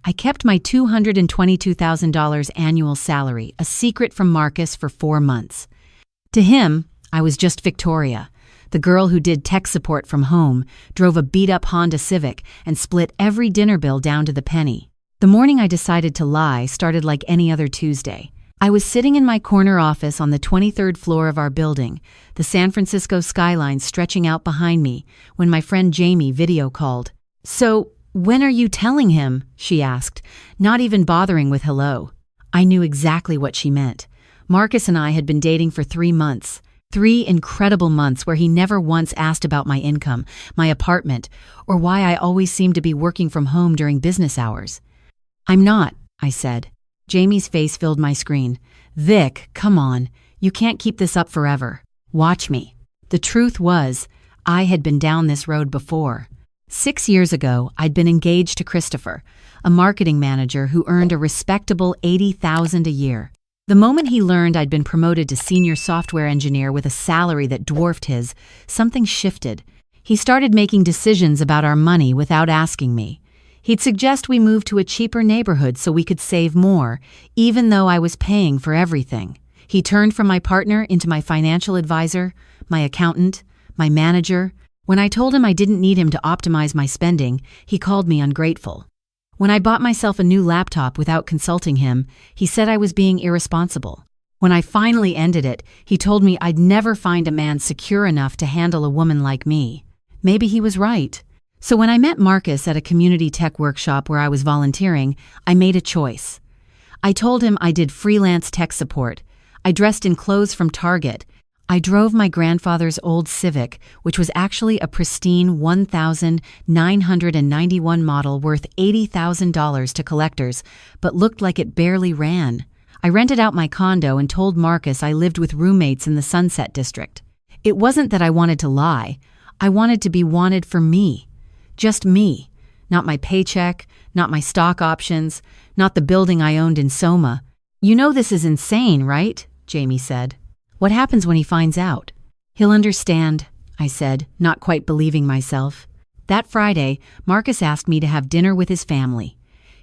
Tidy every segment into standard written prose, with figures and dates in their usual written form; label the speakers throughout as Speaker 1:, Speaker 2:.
Speaker 1: I kept my $222,000 annual salary a secret from Marcus for 4 months. To him, I was just Victoria, the girl who did tech support from home, drove a beat-up Honda Civic, and split every dinner bill down to the penny. The morning I decided to lie started like any other Tuesday. I was sitting in my corner office on the 23rd floor of our building, the San Francisco skyline stretching out behind me, when my friend Jamie video called. "So, when are you telling him?" she asked, not even bothering with hello. I knew exactly what she meant. Marcus and I had been dating for 3 months. 3 incredible months where he never once asked about my income, my apartment, or why I always seemed to be working from home during business hours. "I'm not," I said. Jamie's face filled my screen. "Vic, come on. You can't keep this up forever. Watch me." The truth was, I had been down this road before. 6 years ago, I'd been engaged to Christopher, a marketing manager who earned a respectable $80,000 a year. The moment he learned I'd been promoted to senior software engineer with a salary that dwarfed his, something shifted. He started making decisions about our money without asking me. He'd suggest we move to a cheaper neighborhood so we could save more, even though I was paying for everything. He turned from my partner into my financial advisor, my accountant, my manager. When I told him I didn't need him to optimize my spending, he called me ungrateful. When I bought myself a new laptop without consulting him, he said I was being irresponsible. When I finally ended it, he told me I'd never find a man secure enough to handle a woman like me. Maybe he was right. So when I met Marcus at a community tech workshop where I was volunteering, I made a choice. I told him I did freelance tech support. I dressed in clothes from Target. I drove my grandfather's old Civic, which was actually a pristine 1991 model worth $80,000 to collectors, but looked like it barely ran. I rented out my condo and told Marcus I lived with roommates in the Sunset District. It wasn't that I wanted to lie. I wanted to be wanted for me. Just me. Not my paycheck, not my stock options, not the building I owned in Soma. "You know this is insane, right?" Jamie said. "What happens when he finds out?" "He'll understand," I said, not quite believing myself. That Friday, Marcus asked me to have dinner with his family.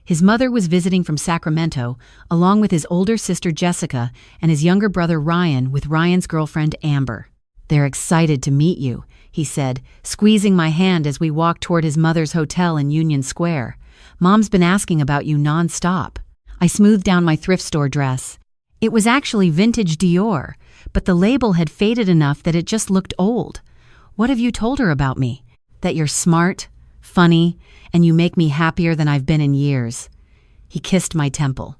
Speaker 1: His mother was visiting from Sacramento, along with his older sister Jessica and his younger brother Ryan with Ryan's girlfriend Amber. "They're excited to meet you," he said, squeezing my hand as we walked toward his mother's hotel in Union Square. "Mom's been asking about you nonstop." I smoothed down my thrift store dress. It was actually vintage Dior, but the label had faded enough that it just looked old. "What have you told her about me?" "That you're smart, funny, and you make me happier than I've been in years." He kissed my temple.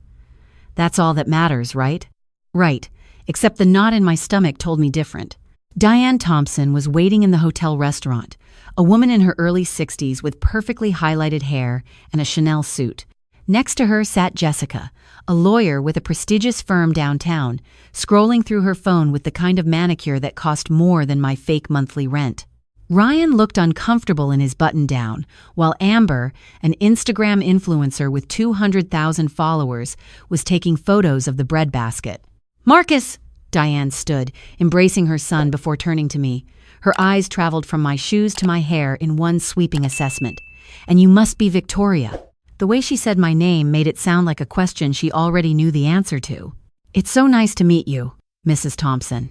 Speaker 1: "That's all that matters, right?" "Right, except the knot in my stomach told me different." Diane Thompson was waiting in the hotel restaurant, a woman in her early 60s with perfectly highlighted hair and a Chanel suit. Next to her sat Jessica, a lawyer with a prestigious firm downtown, scrolling through her phone with the kind of manicure that cost more than my fake monthly rent. Ryan looked uncomfortable in his button-down, while Amber, an Instagram influencer with 200,000 followers, was taking photos of the breadbasket. "Marcus!" Diane stood, embracing her son before turning to me. Her eyes traveled from my shoes to my hair in one sweeping assessment. "And you must be Victoria." The way she said my name made it sound like a question she already knew the answer to. "It's so nice to meet you, Mrs. Thompson."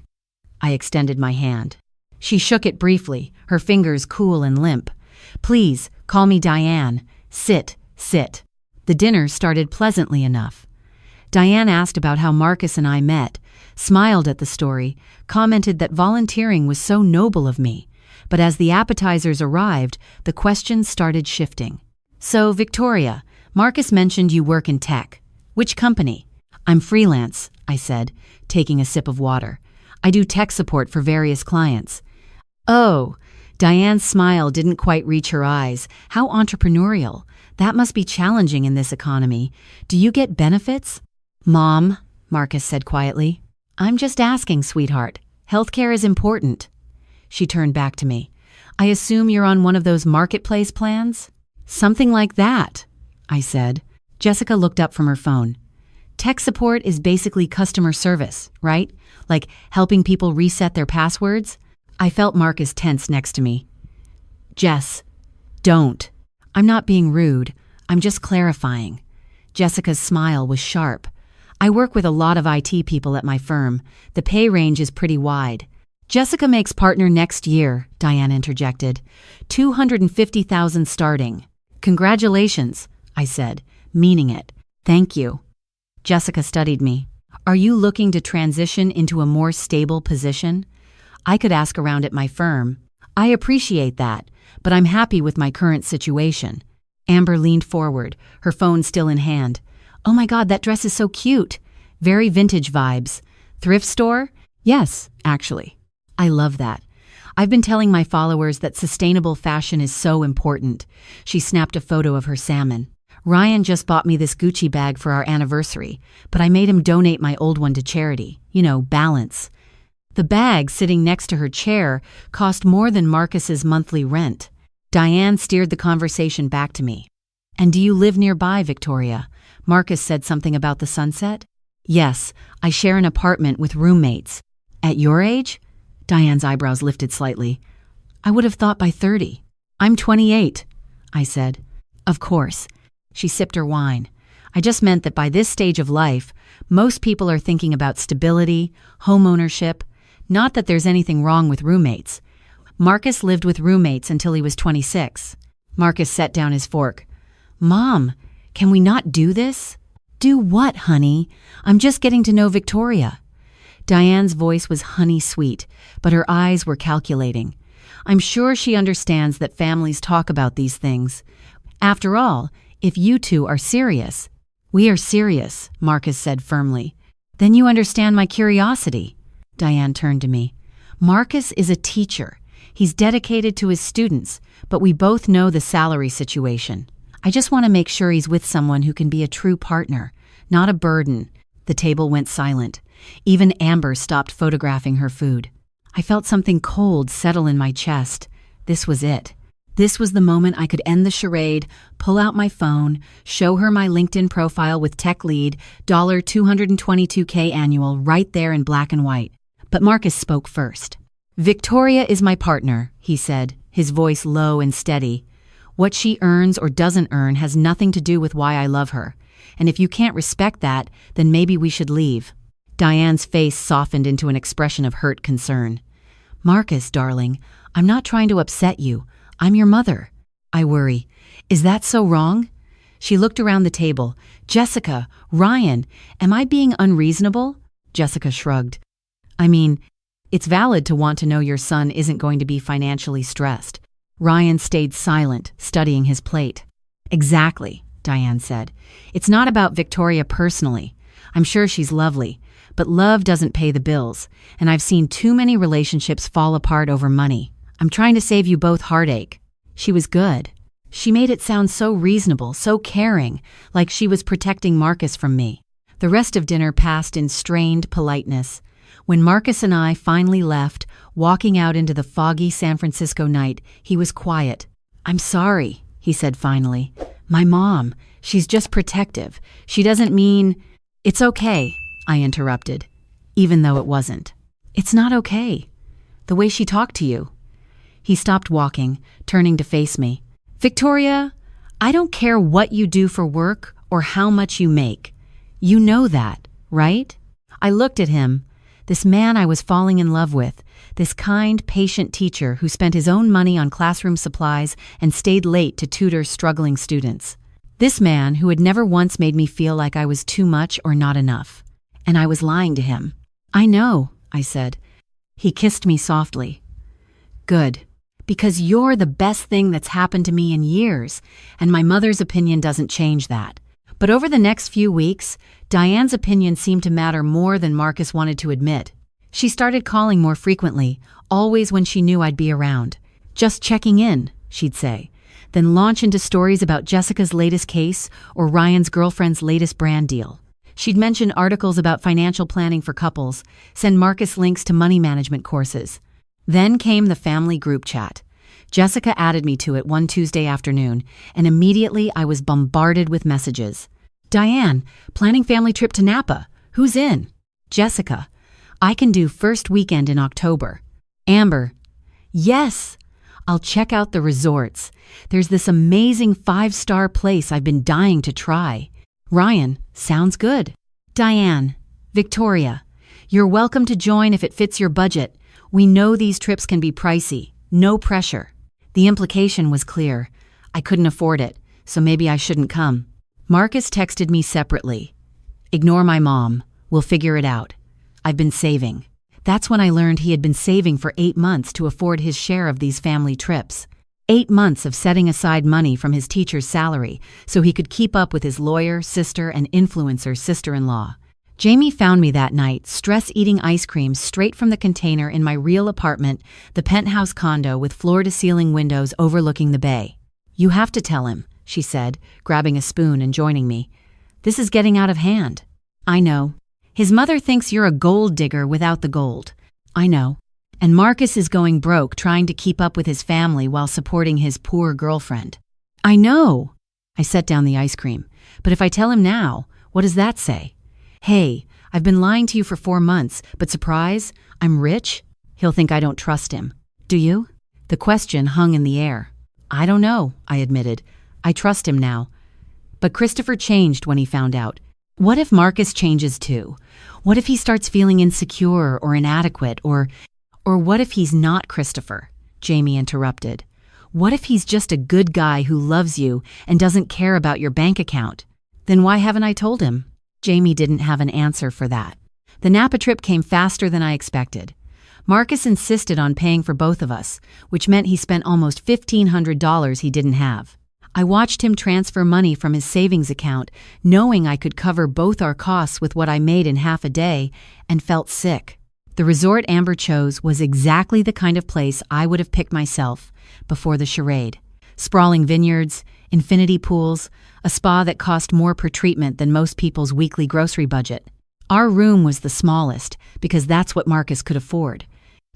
Speaker 1: I extended my hand. She shook it briefly, her fingers cool and limp. "Please, call me Diane. Sit, sit." The dinner started pleasantly enough. Diane asked about how Marcus and I met, smiled at the story, commented that volunteering was so noble of me. But as the appetizers arrived, the questions started shifting. "So, Victoria, Marcus mentioned you work in tech. Which company?" "I'm freelance," I said, taking a sip of water. "I do tech support for various clients." "Oh," Diane's smile didn't quite reach her eyes. "How entrepreneurial. That must be challenging in this economy. Do you get benefits?" "Mom," Marcus said quietly, "I'm just asking, sweetheart. Healthcare is important." She turned back to me. "I assume you're on one of those marketplace plans?" "Something like that," I said. Jessica looked up from her phone. "Tech support is basically customer service, right? Like helping people reset their passwords?" I felt Marcus tense next to me. "Jess, don't." "I'm not being rude. I'm just clarifying. Jessica's smile was sharp. I work with a lot of IT people at my firm. The pay range is pretty wide. Jessica makes partner next year, Diane interjected. $250,000 starting. Congratulations, I said, meaning it. Thank you. Jessica studied me. Are you looking to transition into a more stable position? I could ask around at my firm. I appreciate that, but I'm happy with my current situation. Amber leaned forward, her phone still in hand. Oh my God, that dress is so cute. Very vintage vibes. Thrift store? Yes, actually. I love that. I've been telling my followers that sustainable fashion is so important. She snapped a photo of her salmon. Ryan just bought me this Gucci bag for our anniversary, but I made him donate my old one to charity. Balance. The bag sitting next to her chair cost more than Marcus's monthly rent. Diane steered the conversation back to me. And do you live nearby, Victoria? Marcus said something about the sunset. Yes, I share an apartment with roommates. At your age? Diane's eyebrows lifted slightly. I would have thought by 30. I'm 28, I said. Of course. She sipped her wine. I just meant that by this stage of life, most people are thinking about stability, home ownership. Not that there's anything wrong with roommates. Marcus lived with roommates until he was 26. Marcus set down his fork. Mom, can we not do this? Do what, honey? I'm just getting to know Victoria. Diane's voice was honey sweet, but her eyes were calculating. I'm sure she understands that families talk about these things. After all, if you two are serious. We are serious, Marcus said firmly. Then you understand my curiosity. Diane turned to me. Marcus is a teacher. He's dedicated to his students, but we both know the salary situation. I just want to make sure he's with someone who can be a true partner, not a burden. The table went silent. Even Amber stopped photographing her food. I felt something cold settle in my chest. This was it. This was the moment I could end the charade, pull out my phone, show her my LinkedIn profile with tech lead, $222K annual right there in black and white. But Marcus spoke first. Victoria is my partner, he said, his voice low and steady. What she earns or doesn't earn has nothing to do with why I love her. And if you can't respect that, then maybe we should leave. Diane's face softened into an expression of hurt concern. Marcus, darling, I'm not trying to upset you. I'm your mother. I worry. Is that so wrong? She looked around the table. Jessica, Ryan, am I being unreasonable? Jessica shrugged. I mean, it's valid to want to know your son isn't going to be financially stressed. Ryan stayed silent, studying his plate. Exactly, Diane said. It's not about Victoria personally. I'm sure she's lovely, but love doesn't pay the bills, and I've seen too many relationships fall apart over money. I'm trying to save you both heartache. She was good. She made it sound so reasonable, so caring, like she was protecting Marcus from me. The rest of dinner passed in strained politeness. When Marcus and I finally left, walking out into the foggy San Francisco night, he was quiet. I'm sorry, he said finally. My mom, she's just protective. She doesn't mean... It's okay, I interrupted, even though it wasn't. It's not okay. The way she talked to you. He stopped walking, turning to face me. Victoria, I don't care what you do for work or how much you make. You know that, right? I looked at him. This man I was falling in love with, this kind, patient teacher who spent his own money on classroom supplies and stayed late to tutor struggling students. This man who had never once made me feel like I was too much or not enough. And I was lying to him. I know, I said. He kissed me softly. Good. Because you're the best thing that's happened to me in years, and my mother's opinion doesn't change that. But over the next few weeks, Diane's opinion seemed to matter more than Marcus wanted to admit. She started calling more frequently, always when she knew I'd be around. Just checking in, she'd say, then launch into stories about Jessica's latest case or Ryan's girlfriend's latest brand deal. She'd mention articles about financial planning for couples, send Marcus links to money management courses. Then came the family group chat. Jessica added me to it one Tuesday afternoon, and immediately I was bombarded with messages. Diane, planning family trip to Napa. Who's in? Jessica, I can do first weekend in October. Amber, yes. I'll check out the resorts. There's this amazing 5-star place I've been dying to try. Ryan, sounds good. Diane, Victoria, you're welcome to join if it fits your budget. We know these trips can be pricey. No pressure. The implication was clear. I couldn't afford it, so maybe I shouldn't come. Marcus texted me separately. Ignore my mom. We'll figure it out. I've been saving. That's when I learned he had been saving for 8 months to afford his share of these family trips. 8 months of setting aside money from his teacher's salary so he could keep up with his lawyer, sister, and influencer sister-in-law. Jamie found me that night, stress-eating ice cream straight from the container in my real apartment, the penthouse condo with floor-to-ceiling windows overlooking the bay. You have to tell him, she said, grabbing a spoon and joining me. This is getting out of hand. I know. His mother thinks you're a gold digger without the gold. I know. And Marcus is going broke trying to keep up with his family while supporting his poor girlfriend. I know. I set down the ice cream. But if I tell him now, what does that say? Hey, I've been lying to you for 4 months, but surprise, I'm rich? He'll think I don't trust him. Do you? The question hung in the air. I don't know, I admitted. I trust him now. But Christopher changed when he found out. What if Marcus changes too? What if he starts feeling insecure or inadequate or what if he's not Christopher? Jamie interrupted. What if he's just a good guy who loves you and doesn't care about your bank account? Then why haven't I told him? Jamie didn't have an answer for that. The Napa trip came faster than I expected. Marcus insisted on paying for both of us, which meant he spent almost $1,500 he didn't have. I watched him transfer money from his savings account, knowing I could cover both our costs with what I made in half a day, and felt sick. The resort Amber chose was exactly the kind of place I would have picked myself before the charade. Sprawling vineyards, infinity pools, a spa that cost more per treatment than most people's weekly grocery budget. Our room was the smallest because that's what Marcus could afford.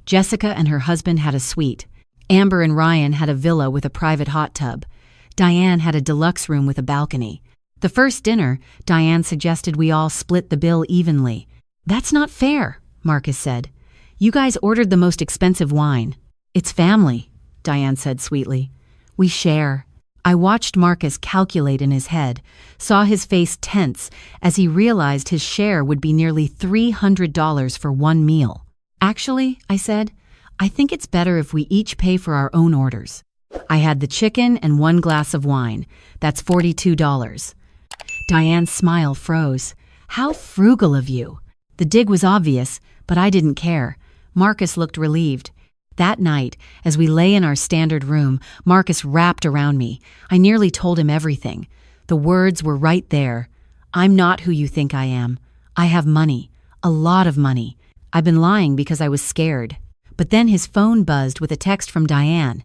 Speaker 1: Jessica and her husband had a suite. Amber and Ryan had a villa with a private hot tub. Diane had a deluxe room with a balcony. The first dinner, Diane suggested we all split the bill evenly. That's not fair, Marcus said. You guys ordered the most expensive wine. It's family, Diane said sweetly. We share. I watched Marcus calculate in his head, saw his face tense as he realized his share would be nearly $300 for one meal. Actually, I said, I think it's better if we each pay for our own orders. I had the chicken and 1 glass of wine. That's $42. Diane's smile froze. How frugal of you. The dig was obvious, but I didn't care. Marcus looked relieved. That night, as we lay in our standard room, Marcus wrapped around me. I nearly told him everything. The words were right there. I'm not who you think I am. I have money. A lot of money. I've been lying because I was scared. But then his phone buzzed with a text from Diane.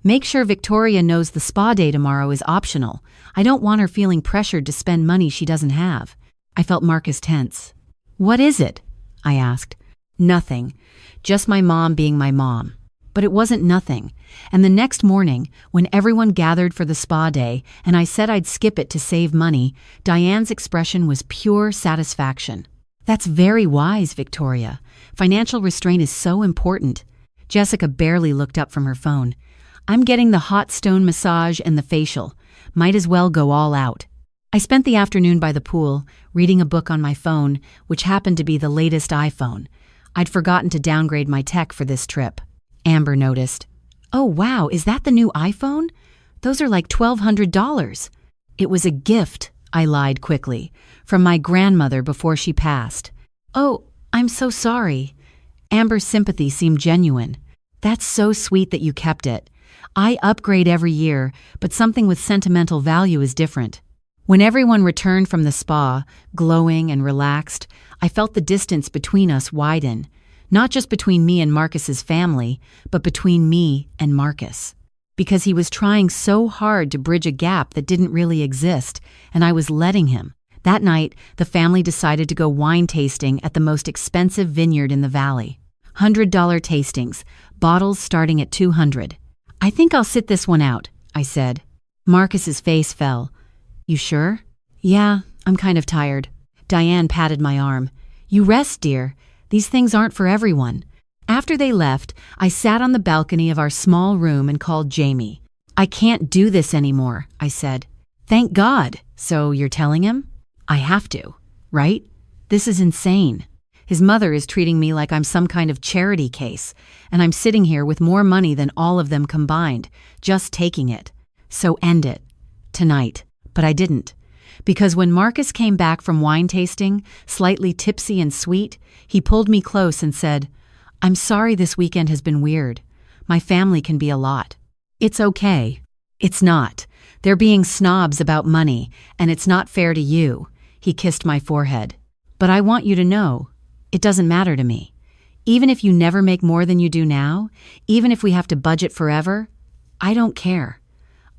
Speaker 1: Make sure Victoria knows the spa day tomorrow is optional. I don't want her feeling pressured to spend money she doesn't have. I felt Marcus tense. What is it? I asked. Nothing. Just my mom being my mom. But it wasn't nothing. And the next morning, when everyone gathered for the spa day and I said I'd skip it to save money, Diane's expression was pure satisfaction. That's very wise, Victoria. Financial restraint is so important. Jessica barely looked up from her phone. I'm getting the hot stone massage and the facial. Might as well go all out. I spent the afternoon by the pool, reading a book on my phone, which happened to be the latest iPhone. I'd forgotten to downgrade my tech for this trip. Amber noticed. Oh wow, is that the new iPhone? Those are like $1,200. It was a gift, I lied quickly, from my grandmother before she passed. Oh, I'm so sorry. Amber's sympathy seemed genuine. That's so sweet that you kept it. I upgrade every year, but something with sentimental value is different. When everyone returned from the spa, glowing and relaxed, I felt the distance between us widen, not just between me and Marcus's family, but between me and Marcus. Because he was trying so hard to bridge a gap that didn't really exist, and I was letting him. That night, the family decided to go wine tasting at the most expensive vineyard in the valley. $100 tastings, bottles starting at $200. I think I'll sit this one out, I said. Marcus's face fell. You sure? Yeah, I'm kind of tired. Diane patted my arm. You rest, dear. These things aren't for everyone. After they left, I sat on the balcony of our small room and called Jamie. "I can't do this anymore," I said. "Thank God." "So you're telling him?" "I have to, right? This is insane. His mother is treating me like I'm some kind of charity case, and I'm sitting here with more money than all of them combined, just taking it. So end it. Tonight." But I didn't. Because when Marcus came back from wine tasting, slightly tipsy and sweet, he pulled me close and said, "I'm sorry this weekend has been weird. My family can be a lot." "It's okay." "It's not. They're being snobs about money, and it's not fair to you." He kissed my forehead. "But I want you to know, it doesn't matter to me. Even if you never make more than you do now, even if we have to budget forever, I don't care.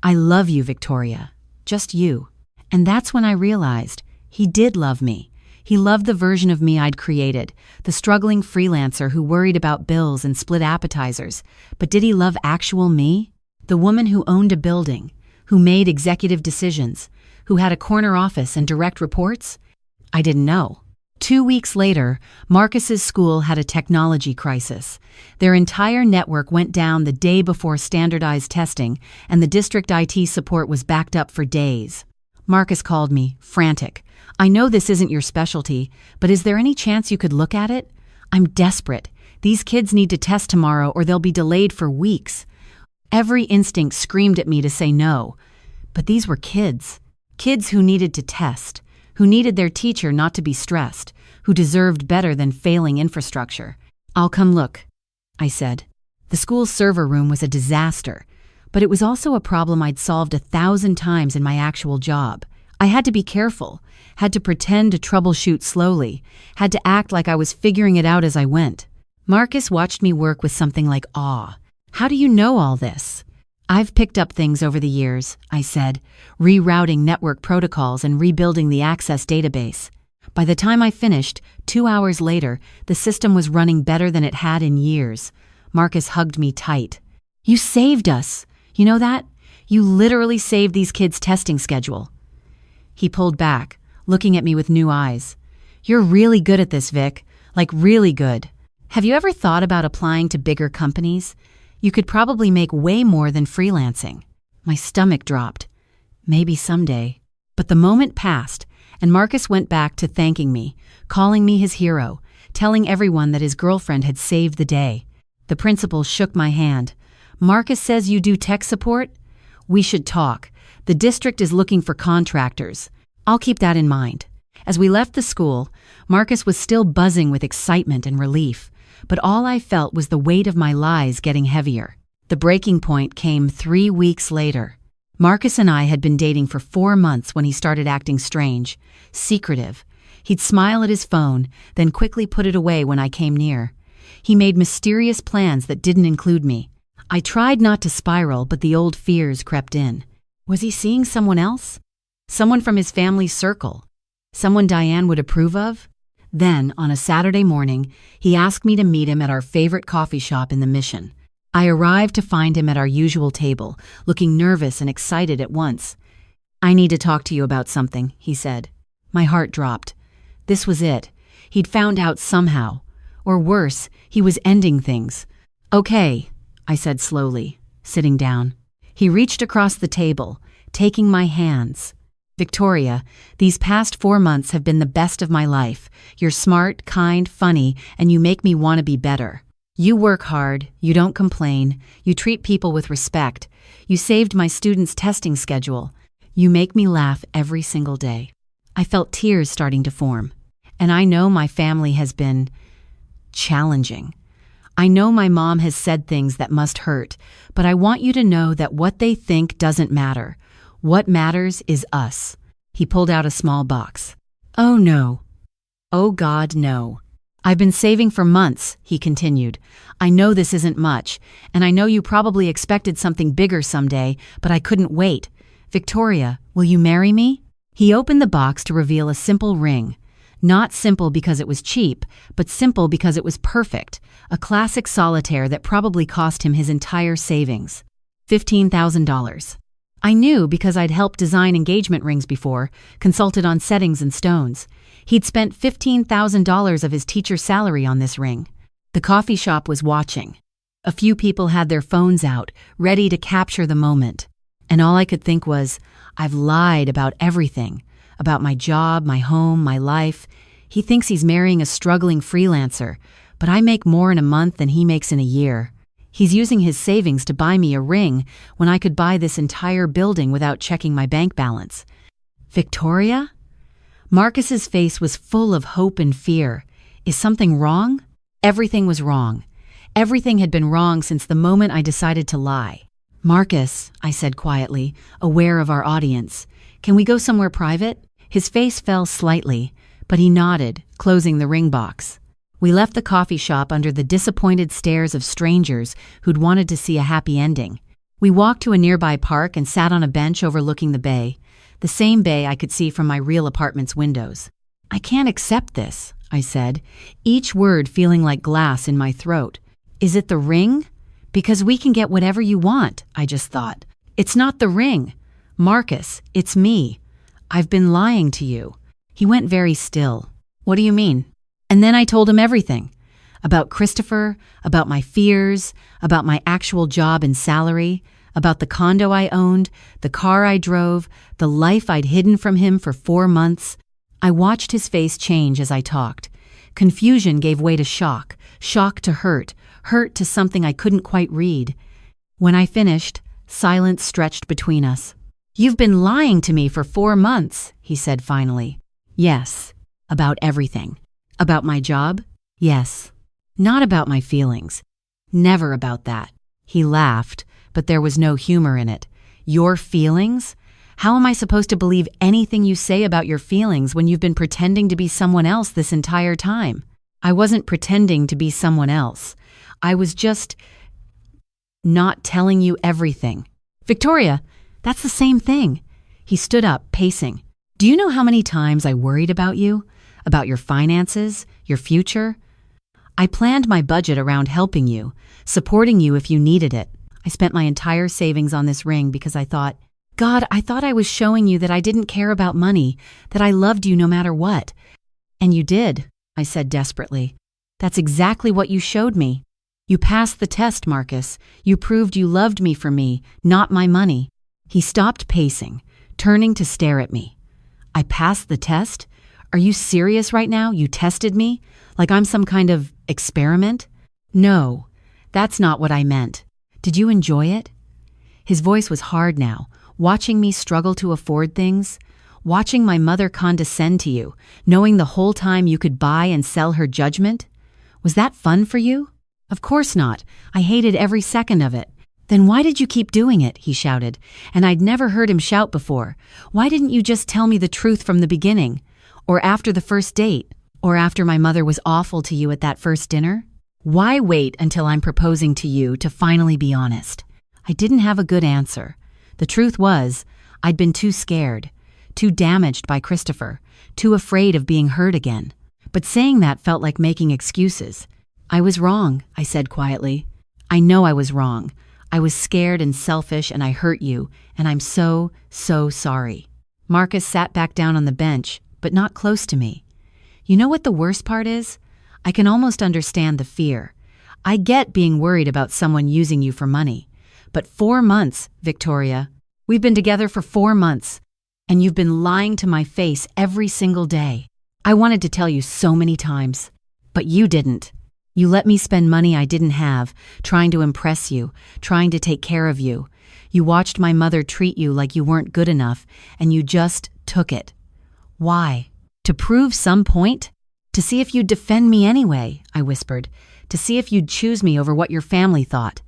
Speaker 1: I love you, Victoria. Just you." And that's when I realized he did love me. He loved the version of me I'd created, the struggling freelancer who worried about bills and split appetizers. But did he love actual me? The woman who owned a building, who made executive decisions, who had a corner office and direct reports? I didn't know. 2 weeks later, Marcus's school had a technology crisis. Their entire network went down the day before standardized testing, and the district IT support was backed up for days. Marcus called me, frantic. "I know this isn't your specialty, but is there any chance you could look at it? I'm desperate. These kids need to test tomorrow or they'll be delayed for weeks." Every instinct screamed at me to say no. But these were kids. Kids who needed to test, who needed their teacher not to be stressed, who deserved better than failing infrastructure. "I'll come look," I said. The school's server room was a disaster, but it was also a problem I'd solved 1,000 times in my actual job. I had to be careful, had to pretend to troubleshoot slowly, had to act like I was figuring it out as I went. Marcus watched me work with something like awe. "How do you know all this?" "I've picked up things over the years," I said, rerouting network protocols and rebuilding the access database. By the time I finished, 2 hours later, the system was running better than it had in years. Marcus hugged me tight. "You saved us. You know that? You literally saved these kids' testing schedule." He pulled back, looking at me with new eyes. "You're really good at this, Vic. Like really good. Have you ever thought about applying to bigger companies? You could probably make way more than freelancing." My stomach dropped. Maybe someday. But the moment passed, and Marcus went back to thanking me, calling me his hero, telling everyone that his girlfriend had saved the day. The principal shook my hand. "Marcus says you do tech support? We should talk. The district is looking for contractors. I'll keep that in mind." As we left the school, Marcus was still buzzing with excitement and relief, but all I felt was the weight of my lies getting heavier. The breaking point came 3 weeks later. Marcus and I had been dating for 4 months when he started acting strange, secretive. He'd smile at his phone, then quickly put it away when I came near. He made mysterious plans that didn't include me. I tried not to spiral, but the old fears crept in. Was he seeing someone else? Someone from his family's circle? Someone Diane would approve of? Then, on a Saturday morning, he asked me to meet him at our favorite coffee shop in the Mission. I arrived to find him at our usual table, looking nervous and excited at once. "I need to talk to you about something," he said. My heart dropped. This was it. He'd found out somehow. Or worse, he was ending things. "Okay," I said slowly, sitting down. He reached across the table, taking my hands. "Victoria, these past 4 months have been the best of my life. You're smart, kind, funny, and you make me want to be better. You work hard, you don't complain, you treat people with respect. You saved my students' testing schedule. You make me laugh every single day." I felt tears starting to form. And I know my family has been challenging. I know my mom has said things that must hurt, but I want you to know that what they think doesn't matter. What matters is us. He pulled out a small box. "Oh no. Oh God, no. I've been saving for months," he continued. "I know this isn't much, and I know you probably expected something bigger someday, but I couldn't wait. Victoria, will you marry me?" He opened the box to reveal a simple ring. Not simple because it was cheap, but simple because it was perfect. A classic solitaire that probably cost him his entire savings. $15,000. I knew because I'd helped design engagement rings before, consulted on settings and stones. He'd spent $15,000 of his teacher's salary on this ring. The coffee shop was watching. A few people had their phones out, ready to capture the moment. And all I could think was, I've lied about everything. About my job, my home, my life. He thinks he's marrying a struggling freelancer, but I make more in a month than he makes in a year. He's using his savings to buy me a ring when I could buy this entire building without checking my bank balance. Victoria? Marcus's face was full of hope and fear. Is something wrong? Everything was wrong. Everything had been wrong since the moment I decided to lie. Marcus, I said quietly, aware of our audience, can we go somewhere private? His face fell slightly, but he nodded, closing the ring box. We left the coffee shop under the disappointed stares of strangers who'd wanted to see a happy ending. We walked to a nearby park and sat on a bench overlooking the bay, the same bay I could see from my real apartment's windows. I can't accept this, I said, each word feeling like glass in my throat. Is it the ring? Because we can get whatever you want, I just thought. It's not the ring. Marcus, it's me. I've been lying to you. He went very still. What do you mean? And then I told him everything. About Christopher, about my fears, about my actual job and salary, about the condo I owned, the car I drove, the life I'd hidden from him for 4 months. I watched his face change as I talked. Confusion gave way to shock, shock to hurt, hurt to something I couldn't quite read. When I finished, silence stretched between us. You've been lying to me for 4 months, he said finally. Yes, about everything. About my job? Yes. Not about my feelings. Never about that. He laughed, but there was no humor in it. Your feelings? How am I supposed to believe anything you say about your feelings when you've been pretending to be someone else this entire time? I wasn't pretending to be someone else. I was just not telling you everything. Victoria, that's the same thing. He stood up, pacing. Do you know how many times I worried about you? About your finances, your future? I planned my budget around helping you, supporting you if you needed it. I spent my entire savings on this ring because I thought I was showing you that I didn't care about money, that I loved you no matter what. And you did, I said desperately. That's exactly what you showed me. You passed the test, Marcus. You proved you loved me for me, not my money. He stopped pacing, turning to stare at me. I passed the test? Are you serious right now? You tested me? Like I'm some kind of experiment? No, that's not what I meant. Did you enjoy it? His voice was hard now, watching me struggle to afford things, watching my mother condescend to you, knowing the whole time you could buy and sell her judgment. Was that fun for you? Of course not. I hated every second of it. Then why did you keep doing it? He shouted, and I'd never heard him shout before. Why didn't you just tell me the truth from the beginning? Or after the first date? Or after my mother was awful to you at that first dinner? Why wait until I'm proposing to you to finally be honest? I didn't have a good answer. The truth was, I'd been too scared, too damaged by Christopher, too afraid of being hurt again. But saying that felt like making excuses. I was wrong, I said quietly. I know I was wrong. I was scared and selfish and I hurt you, and I'm so sorry. Marcus sat back down on the bench, but not close to me. You know what the worst part is? I can almost understand the fear. I get being worried about someone using you for money. But 4 months, Victoria. We've been together for 4 months, and you've been lying to my face every single day. I wanted to tell you so many times, but you didn't. You let me spend money I didn't have, trying to impress you, trying to take care of you. You watched my mother treat you like you weren't good enough, and you just took it. Why? To prove some point? To see if you'd defend me anyway, I whispered. To see if you'd choose me over what your family thought.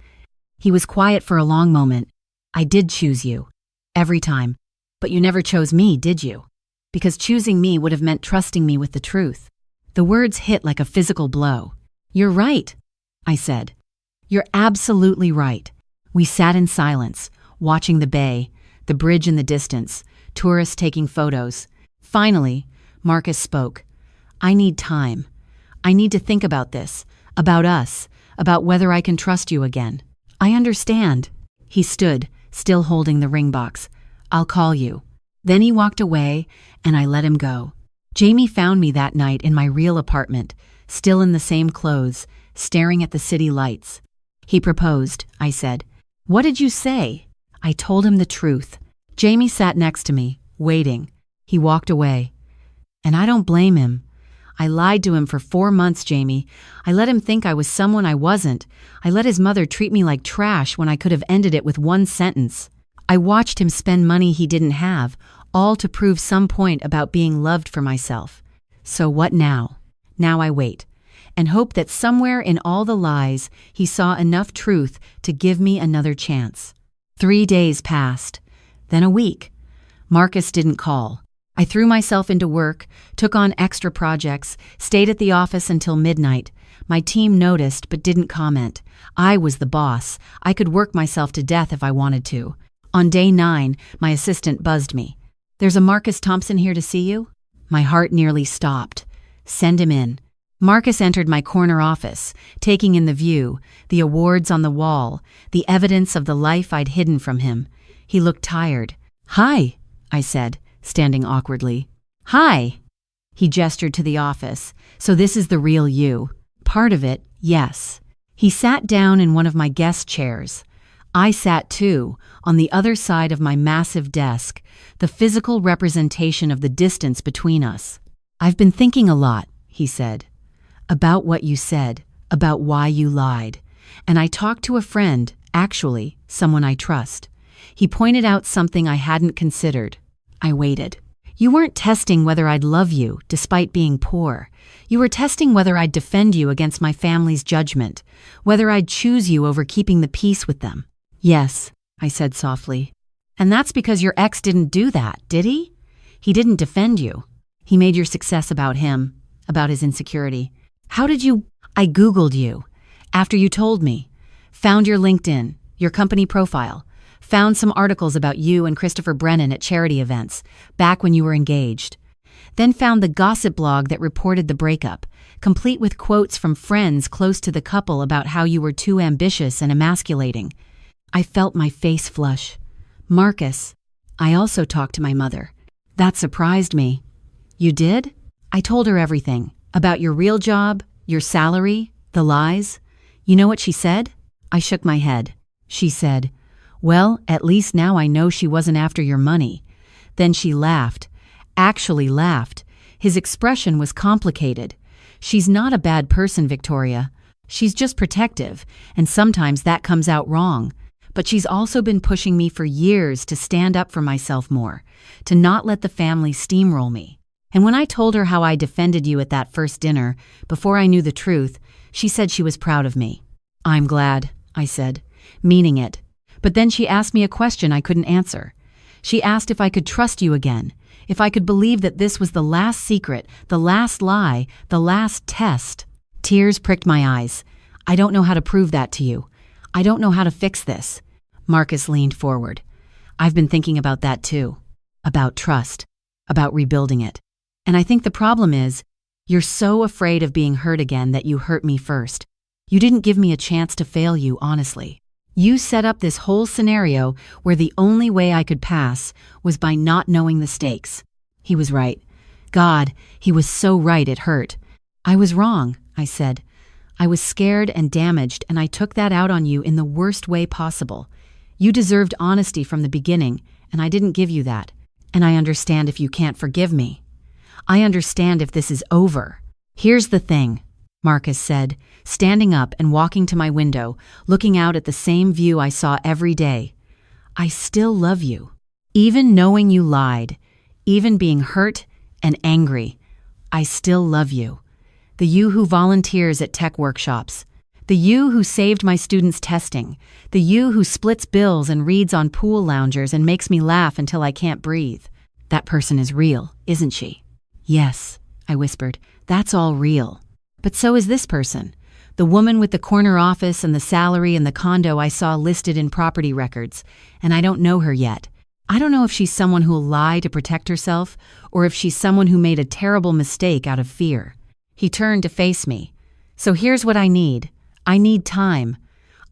Speaker 1: He was quiet for a long moment. I did choose you. Every time. But you never chose me, did you? Because choosing me would have meant trusting me with the truth. The words hit like a physical blow. You're right, I said. You're absolutely right. We sat in silence, watching the bay, the bridge in the distance, tourists taking photos. Finally, Marcus spoke. I need time. I need to think about this, about us, about whether I can trust you again. I understand. He stood, still holding the ring box. I'll call you. Then he walked away, and I let him go. Jamie found me that night in my real apartment, still in the same clothes, staring at the city lights. "He proposed," I said. "What did you say?" I told him the truth. Jamie sat next to me, waiting. He walked away. And I don't blame him. I lied to him for 4 months, Jamie. I let him think I was someone I wasn't. I let his mother treat me like trash when I could have ended it with one sentence. I watched him spend money he didn't have, all to prove some point about being loved for myself. So what now? Now I wait, and hope that somewhere in all the lies, he saw enough truth to give me another chance. 3 days passed, then a week. Marcus didn't call. I threw myself into work, took on extra projects, stayed at the office until midnight. My team noticed but didn't comment. I was the boss. I could work myself to death if I wanted to. On day 9, my assistant buzzed me. "There's a Marcus Thompson here to see you." My heart nearly stopped. "Send him in." Marcus entered my corner office, taking in the view, the awards on the wall, the evidence of the life I'd hidden from him. He looked tired. "Hi," I said, standing awkwardly. "Hi." He gestured to the office. "So this is the real you." "Part of it, yes." He sat down in one of my guest chairs. I sat too, on the other side of my massive desk, the physical representation of the distance between us. "I've been thinking a lot," he said, "about what you said, about why you lied. And I talked to a friend, actually, someone I trust. He pointed out something I hadn't considered." I waited. "You weren't testing whether I'd love you, despite being poor. You were testing whether I'd defend you against my family's judgment, whether I'd choose you over keeping the peace with them." "Yes," I said softly. "And that's because your ex didn't do that, did he? He didn't defend you. He made your success about him, about his insecurity. How did you—" "I Googled you. After you told me. Found your LinkedIn, your company profile. Found some articles about you and Christopher Brennan at charity events, back when you were engaged. Then found the gossip blog that reported the breakup, complete with quotes from friends close to the couple about how you were too ambitious and emasculating." I felt my face flush. "Marcus, I also talked to my mother." That surprised me. "You did?" I told her everything. About your real job, your salary, the lies. You know what she said? I shook my head. She said, "Well, at least now I know she wasn't after your money." Then she laughed. Actually laughed. His expression was complicated. "She's not a bad person, Victoria. She's just protective, and sometimes that comes out wrong. But she's also been pushing me for years to stand up for myself more, to not let the family steamroll me. And when I told her how I defended you at that first dinner, before I knew the truth, she said she was proud of me." "I'm glad," I said, meaning it. But then she asked me a question I couldn't answer. She asked if I could trust you again, if I could believe that this was the last secret, the last lie, the last test. Tears pricked my eyes. "I don't know how to prove that to you. I don't know how to fix this." Marcus leaned forward. "I've been thinking about that too. About trust. About rebuilding it. And I think the problem is, you're so afraid of being hurt again that you hurt me first. You didn't give me a chance to fail you, honestly. You set up this whole scenario where the only way I could pass was by not knowing the stakes." He was right. God, he was so right it hurt. "I was wrong," I said. "I was scared and damaged, and I took that out on you in the worst way possible. You deserved honesty from the beginning, and I didn't give you that. And I understand if you can't forgive me. I understand if this is over." "Here's the thing," Marcus said, standing up and walking to my window, looking out at the same view I saw every day. "I still love you. Even knowing you lied, even being hurt and angry, I still love you. The you who volunteers at tech workshops, the you who saved my students' testing, the you who splits bills and reads on pool loungers and makes me laugh until I can't breathe. That person is real, isn't she?" "Yes," I whispered, "that's all real. But so is this person, the woman with the corner office and the salary and the condo I saw listed in property records, and I don't know her yet. I don't know if she's someone who'll lie to protect herself, or if she's someone who made a terrible mistake out of fear." He turned to face me. "So here's what I need. I need time.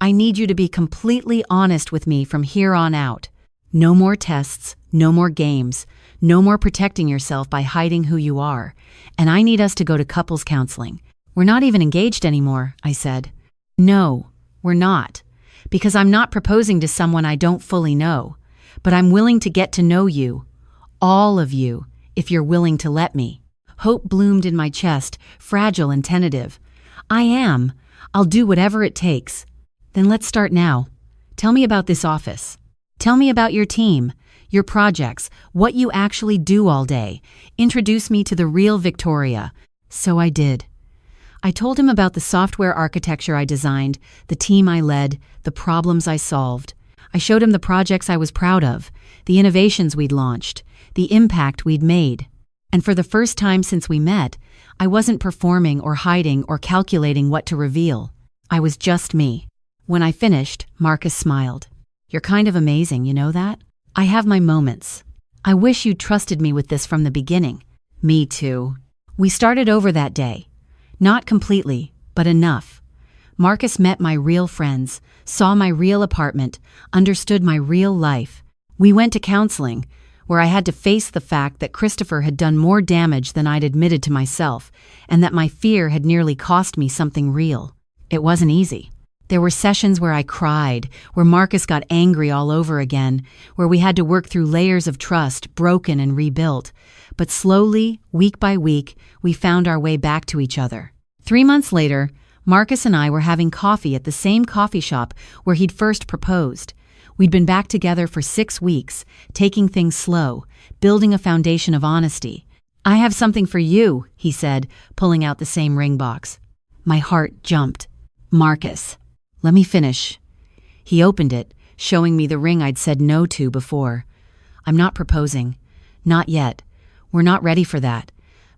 Speaker 1: I need you to be completely honest with me from here on out. No more tests, no more games, no more protecting yourself by hiding who you are. And I need us to go to couples counseling, We're not even engaged anymore, I said. No, we're not. Because I'm not proposing to someone I don't fully know. But I'm willing to get to know you. All of you, if you're willing to let me. Hope bloomed in my chest, fragile and tentative. I am. I'll do whatever it takes. Then let's start now. Tell me about this office. Tell me about your team, your projects, what you actually do all day. Introduce me to the real Victoria. So I did. I told him about the software architecture I designed, the team I led, the problems I solved. I showed him the projects I was proud of, the innovations we'd launched, the impact we'd made. And for the first time since we met, I wasn't performing or hiding or calculating what to reveal. I was just me. When I finished, Marcus smiled. You're kind of amazing, you know that? I have my moments. I wish you'd trusted me with this from the beginning. Me too. We started over that day. Not completely, but enough. Marcus met my real friends, saw my real apartment, understood my real life. We went to counseling, where I had to face the fact that Christopher had done more damage than I'd admitted to myself, and that my fear had nearly cost me something real. It wasn't easy. There were sessions where I cried, where Marcus got angry all over again, where we had to work through layers of trust, broken and rebuilt. But slowly, week by week, we found our way back to each other. 3 months later, Marcus and I were having coffee at the same coffee shop where he'd first proposed. We'd been back together for 6 weeks, taking things slow, building a foundation of honesty. I have something for you, he said, pulling out the same ring box. My heart jumped. Marcus. Let me finish. He opened it, showing me the ring I'd said no to before. I'm not proposing. Not yet. We're not ready for that.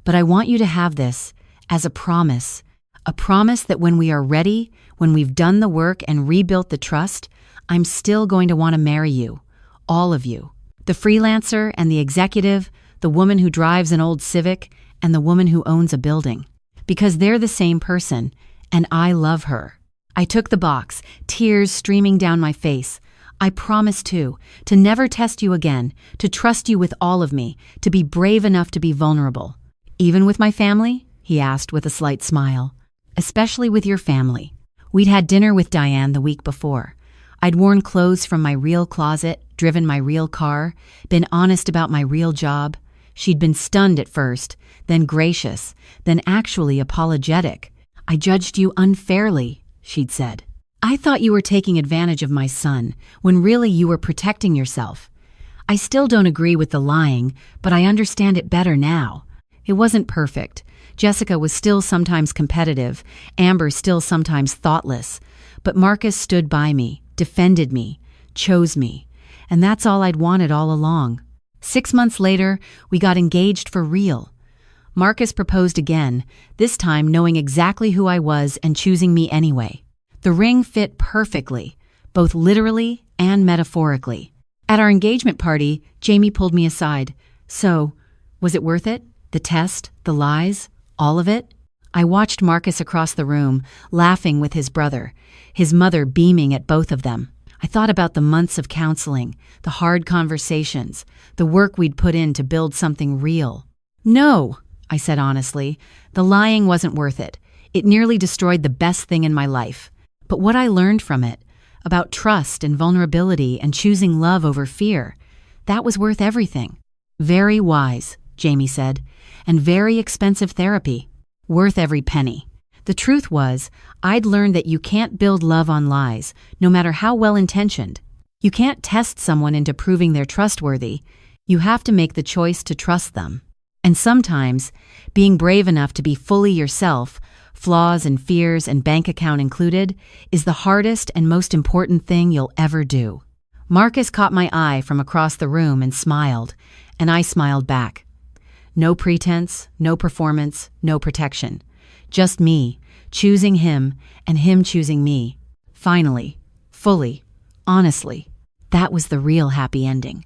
Speaker 1: But I want you to have this as a promise that when we are ready, when we've done the work and rebuilt the trust, I'm still going to want to marry you. All of you. The freelancer and the executive, the woman who drives an old Civic, and the woman who owns a building. Because they're the same person, and I love her. I took the box, tears streaming down my face. I promise, too, to never test you again, to trust you with all of me, to be brave enough to be vulnerable. Even with my family? He asked with a slight smile. Especially with your family. We'd had dinner with Diane the week before. I'd worn clothes from my real closet, driven my real car, been honest about my real job. She'd been stunned at first, then gracious, then actually apologetic. I judged you unfairly, she'd said. I thought you were taking advantage of my son, when really you were protecting yourself. I still don't agree with the lying, but I understand it better now. It wasn't perfect. Jessica was still sometimes competitive, Amber still sometimes thoughtless. But Marcus stood by me, defended me, chose me. And that's all I'd wanted all along. 6 months later, we got engaged for real. Marcus proposed again, this time knowing exactly who I was and choosing me anyway. The ring fit perfectly, both literally and metaphorically. At our engagement party, Jamie pulled me aside. So, was it worth it? The test, the lies, all of it? I watched Marcus across the room, laughing with his brother, his mother beaming at both of them. I thought about the months of counseling, the hard conversations, the work we'd put in to build something real. No, I said honestly, the lying wasn't worth it. It nearly destroyed the best thing in my life. But what I learned from it, about trust and vulnerability and choosing love over fear, that was worth everything. Very wise, Jamie said, and very expensive therapy. Worth every penny. The truth was, I'd learned that you can't build love on lies, no matter how well-intentioned. You can't test someone into proving they're trustworthy. You have to make the choice to trust them. And sometimes, being brave enough to be fully yourself, flaws and fears and bank account included, is the hardest and most important thing you'll ever do. Marcus caught my eye from across the room and smiled, and I smiled back. No pretense, no performance, no protection. Just me, choosing him, and him choosing me. Finally, fully, honestly. That was the real happy ending.